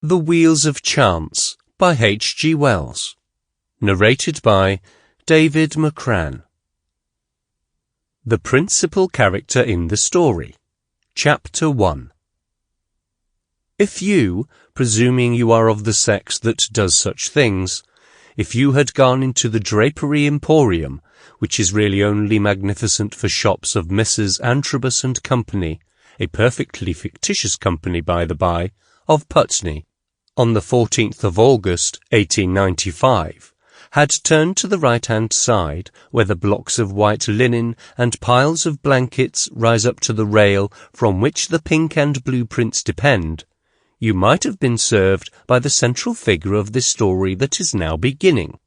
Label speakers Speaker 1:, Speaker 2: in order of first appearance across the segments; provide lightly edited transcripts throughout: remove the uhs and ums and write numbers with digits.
Speaker 1: The Wheels of Chance by H. G. Wells. Narrated by David Mccran. The principal character in the story. Chapter 1. If you, presuming you are of the sex that does such things, if you had gone into the Drapery Emporium, which is really only magnificent for shops of Messrs. Antrobus and Company, a perfectly fictitious company by the by, of Putney, on the 14th of August, 1895, had turned to the right-hand side, where the blocks of white linen and piles of blankets rise up to the rail from which the pink and blue prints depend, you might have been served by the central figure of this story that is now beginning.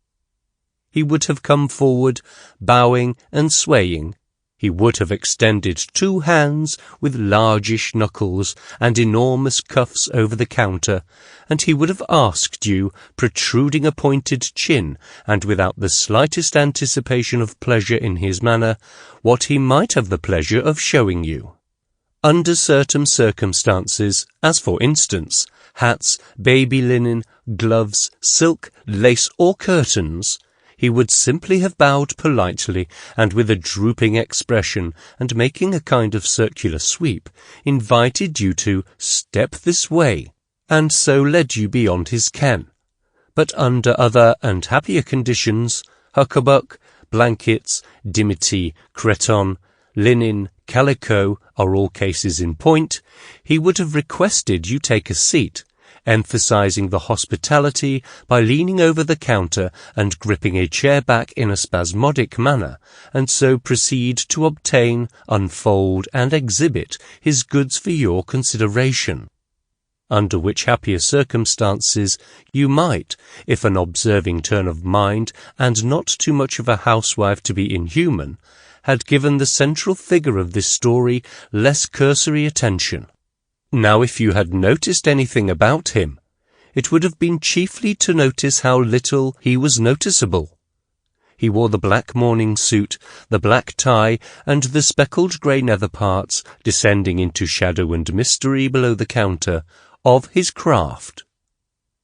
Speaker 1: He would have come forward, bowing and swaying. He would have extended 2 hands with largish knuckles and enormous cuffs over the counter, and he would have asked you, protruding a pointed chin, and without the slightest anticipation of pleasure in his manner, what he might have the pleasure of showing you. Under certain circumstances, as for instance, hats, baby linen, gloves, silk, lace, or curtains, he would simply have bowed politely and with a drooping expression, and making a kind of circular sweep, invited you to step this way, and so led you beyond his ken. But under other and happier conditions, huckabuck, blankets, dimity, cretonne, linen, calico are all cases in point, he would have requested you take a seat, emphasizing the hospitality by leaning over the counter and gripping a chair back in a spasmodic manner, and so proceed to obtain, unfold, and exhibit his goods for your consideration. Under which happier circumstances you might, if an observing turn of mind, and not too much of a housewife to be inhuman, had given the central figure of this story less cursory attention. Now, if you had noticed anything about him, it would have been chiefly to notice how little he was noticeable. He wore the black morning suit, the black tie, and the speckled grey nether parts, descending into shadow and mystery below the counter, of his craft.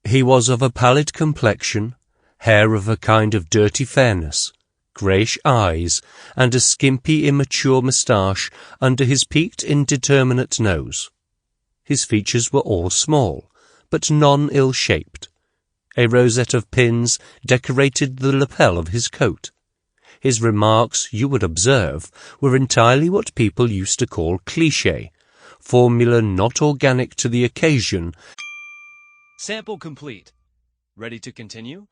Speaker 1: He was of a pallid complexion, hair of a kind of dirty fairness, greyish eyes, and a skimpy immature moustache under his peaked indeterminate nose. His features were all small, but none ill-shaped. A rosette of pins decorated the lapel of his coat. His remarks, you would observe, were entirely what people used to call cliché, formula not organic to the occasion.
Speaker 2: Sample complete. Ready to continue?